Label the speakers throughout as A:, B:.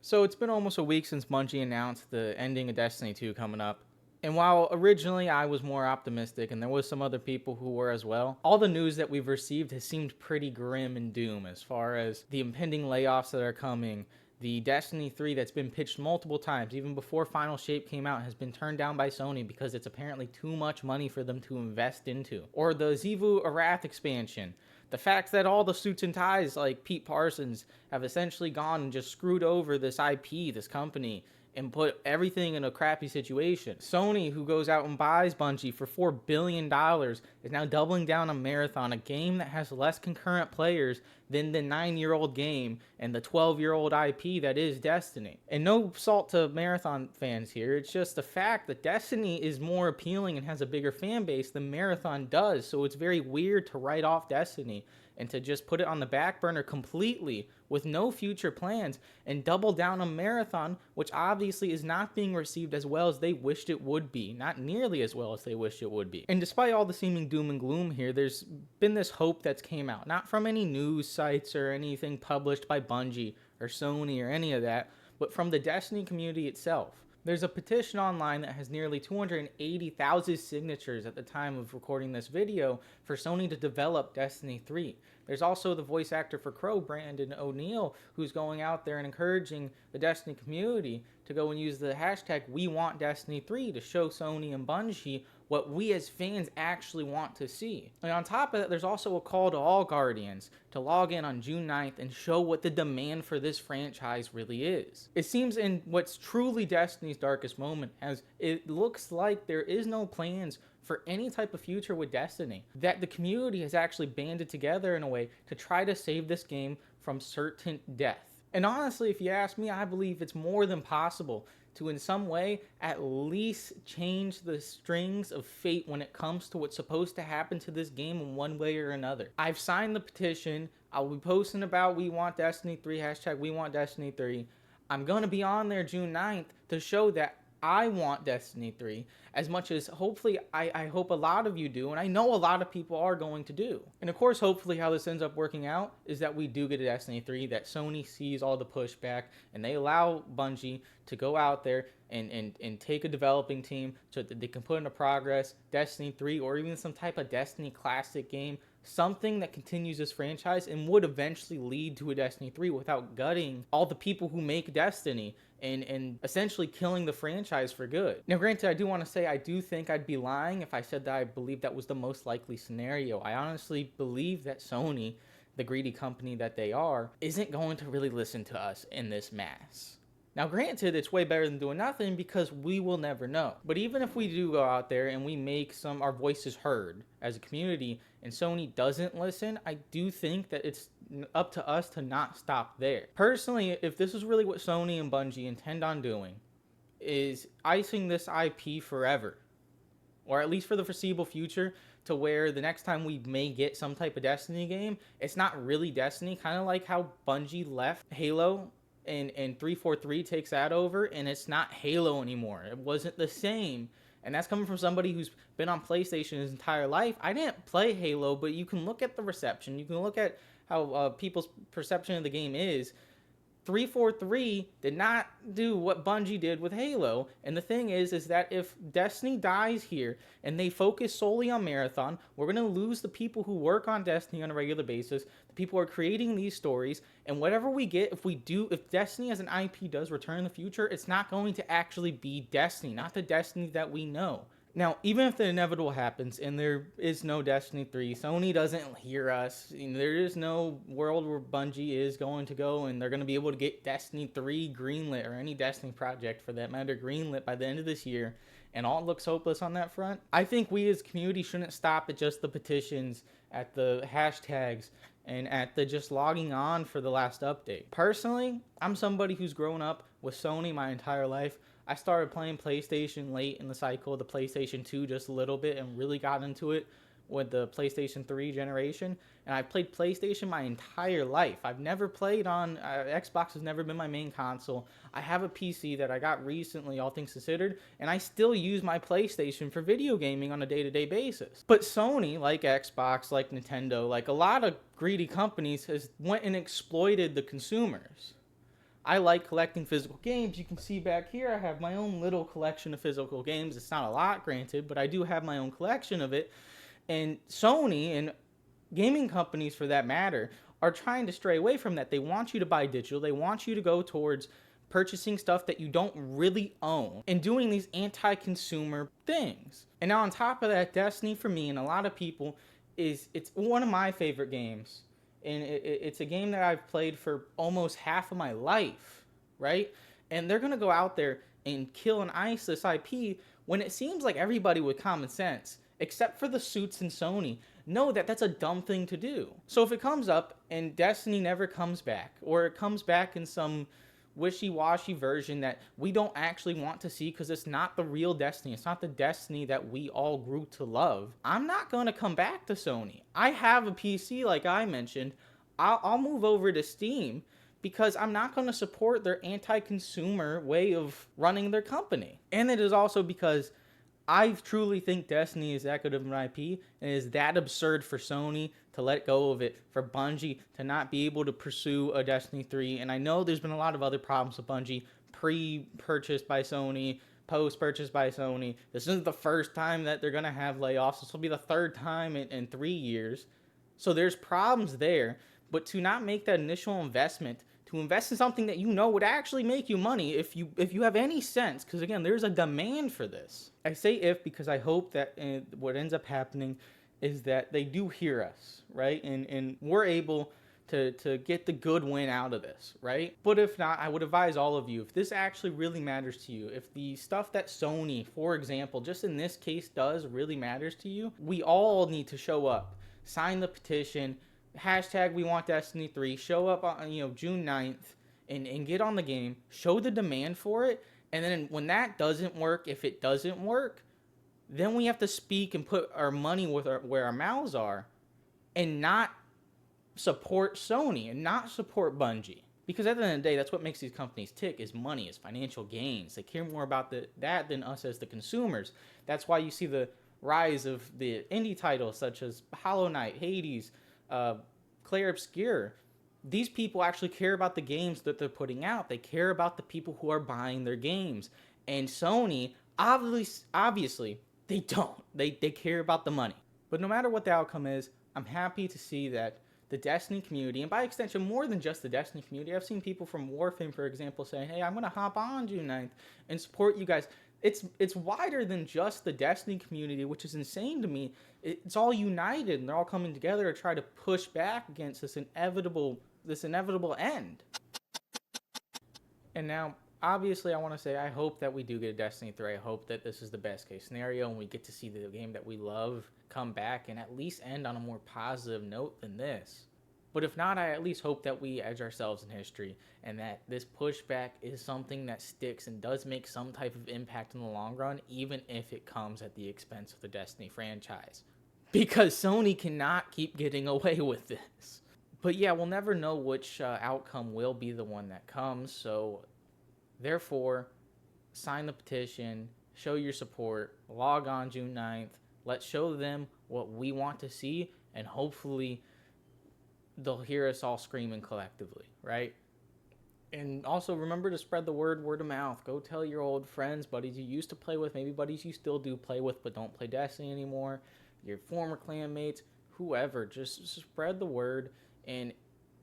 A: So it's been almost a week since Bungie announced the ending of Destiny 2 coming up. And while originally I was more optimistic and there was some other people who were as well, all the news that we've received has seemed pretty grim and doom as far as the impending layoffs that are coming. The Destiny 3 that's been pitched multiple times, even before Final Shape came out, has been turned down by Sony because it's apparently too much money for them to invest into. Or the Xivu Arath expansion. The fact that all the suits and ties like Pete Parsons have essentially gone and just screwed over this IP, this company, and put everything in a crappy situation. Sony, who goes out and buys Bungie for $4 billion, is now doubling down on Marathon, a game that has less concurrent players than the 9-year-old game and the 12-year-old IP that is Destiny. And no salt to Marathon fans here, it's just the fact that Destiny is more appealing and has a bigger fan base than Marathon does, so it's very weird to write off Destiny and to just put it on the back burner completely with no future plans and double down on Marathon, which obviously is not being received as well as they wished it would be. Not nearly as well as they wished it would be. And despite all the seeming doom and gloom here, there's been this hope that's came out. Not from any news sites or anything published by Bungie or Sony or any of that, but from the Destiny community itself. There's a petition online that has nearly 280,000 signatures at the time of recording this video for Sony to develop Destiny 3. There's also the voice actor for Crow, Brandon O'Neill, who's going out there and encouraging the Destiny community to go and use the hashtag #WeWantDestiny3 to show Sony and Bungie what we as fans actually want to see. And on top of that, there's also a call to all Guardians to log in on June 9th and show what the demand for this franchise really is. It seems in what's truly Destiny's darkest moment, as it looks like there is no plans for any type of future with Destiny, that the community has actually banded together in a way to try to save this game from certain death. And honestly, if you ask me, I believe it's more than possible to in some way at least change the strings of fate when it comes to what's supposed to happen to this game in one way or another. I've signed the petition. I'll be posting about We Want Destiny 3, hashtag We Want Destiny 3. I'm going to be on there June 9th to show that I want Destiny 3 as much as hopefully I hope a lot of you do, and I know a lot of people are going to do. And of course, hopefully how this ends up working out is that we do get a Destiny 3, that Sony sees all the pushback and they allow Bungie to go out there and take a developing team so that they can put into progress Destiny 3 or even some type of Destiny classic game, something that continues this franchise and would eventually lead to a Destiny 3 without gutting all the people who make Destiny and essentially killing the franchise for good. Now, granted, I do want to say I do think I'd be lying if I said that I believe that was the most likely scenario. I honestly believe that Sony, the greedy company that they are, isn't going to really listen to us in this mass. Now, granted, it's way better than doing nothing because we will never know. But even if we do go out there and we make our voices heard as a community and Sony doesn't listen, I do think that it's up to us to not stop there. Personally, if this is really what Sony and Bungie intend on doing, is icing this IP forever, or at least for the foreseeable future, to where the next time we may get some type of Destiny game, it's not really Destiny, kind of like how Bungie left Halo and 343 takes that over, and it's not Halo anymore. It wasn't the same. And that's coming from somebody who's been on PlayStation his entire life. I didn't play Halo, but you can look at the reception. You can look at how people's perception of the game is. 343 did not do what Bungie did with Halo. And the thing is that if Destiny dies here and they focus solely on Marathon, we're going to lose the people who work on Destiny on a regular basis, the people who are creating these stories, and whatever we get, if Destiny as an IP does return in the future, it's not going to actually be Destiny, not the Destiny that we know. Now, even if the inevitable happens and there is no Destiny 3, Sony doesn't hear us, there is no world where Bungie is going to go and they're going to be able to get Destiny 3 greenlit, or any Destiny project for that matter greenlit by the end of this year, and all looks hopeless on that front, I think we as community shouldn't stop at just the petitions, at the hashtags, and at the just logging on for the last update. Personally, I'm somebody who's grown up with Sony my entire life. I started playing PlayStation late in the cycle, the PlayStation 2 just a little bit, and really got into it with the PlayStation 3 generation. And I've played PlayStation my entire life. I've never played on, Xbox has never been my main console. I have a PC that I got recently, all things considered, and I still use my PlayStation for video gaming on a day-to-day basis. But Sony, like Xbox, like Nintendo, like a lot of greedy companies, has went and exploited the consumers. I like collecting physical games. You can see back here, I have my own little collection of physical games. It's not a lot, granted, but I do have my own collection of it. And Sony and gaming companies, for that matter, are trying to stray away from that. They want you to buy digital. They want you to go towards purchasing stuff that you don't really own and doing these anti-consumer things. And now on top of that, Destiny for me and a lot of people it's one of my favorite games. And it's a game that I've played for almost half of my life, right? And they're going to go out there and kill and ice this IP when it seems like everybody with common sense, except for the suits in Sony, know that that's a dumb thing to do. So if it comes up and Destiny never comes back, or it comes back in some wishy-washy version that we don't actually want to see because it's not the real Destiny, it's not the Destiny that we all grew to love, I'm not going to come back to Sony. I have a PC, like I mentioned. I'll move over to Steam because I'm not going to support their anti-consumer way of running their company. And it is also because I truly think Destiny is that good of an IP and is that absurd for Sony to let go of it, for Bungie to not be able to pursue a Destiny 3. And I know there's been a lot of other problems with Bungie, pre-purchased by Sony, post-purchased by Sony. This isn't the first time that they're going to have layoffs. This will be the third time in 3 years. So there's problems there. But to not make that initial investment, to invest in something that you know would actually make you money if you have any sense, because again, there's a demand for this. I say if because I hope that what ends up happening is that they do hear us, right? And we're able to get the good win out of this, right? But if not, I would advise all of you, if this actually really matters to you, if the stuff that Sony, for example, just in this case does really matters to you, we all need to show up, sign the petition, hashtag we want Destiny 3, show up on June 9th and get on the game, show the demand for it, and then when that doesn't work, if it doesn't work, then we have to speak and put our money where our mouths are and not support Sony and not support Bungie. Because at the end of the day, that's what makes these companies tick, is money, is financial gains. They care more about that than us as the consumers. That's why you see the rise of the indie titles such as Hollow Knight, Hades, Clair Obscur. These people actually care about the games that they're putting out. They care about the people who are buying their games. And Sony, obviously, they don't. They care about the money. But no matter what the outcome is, I'm happy to see that the Destiny community, and by extension, more than just the Destiny community, I've seen people from Warframe, for example, saying, hey, I'm going to hop on June 9th and support you guys. It's wider than just the Destiny community, which is insane to me. It's all united, and they're all coming together to try to push back against this inevitable end. And now, obviously, I want to say I hope that we do get a Destiny 3. I hope that this is the best case scenario and we get to see the game that we love come back and at least end on a more positive note than this. But if not, I at least hope that we edge ourselves in history and that this pushback is something that sticks and does make some type of impact in the long run, even if it comes at the expense of the Destiny franchise. Because Sony cannot keep getting away with this. But yeah, we'll never know which outcome will be the one that comes, so therefore, sign the petition, show your support, log on June 9th, let's show them what we want to see, and hopefully they'll hear us all screaming collectively, right? And also remember to spread the word of mouth. Go tell your old friends, buddies you used to play with, maybe buddies you still do play with but don't play Destiny anymore, your former clan mates, whoever. Just spread the word and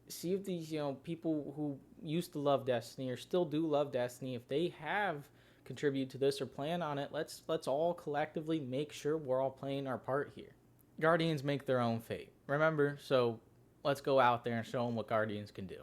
A: see if these people who used to love Destiny or still do love Destiny, if they have contributed to this or plan on it, let's all collectively make sure we're all playing our part here. Guardians make their own fate, remember? So let's go out there and show them what Guardians can do.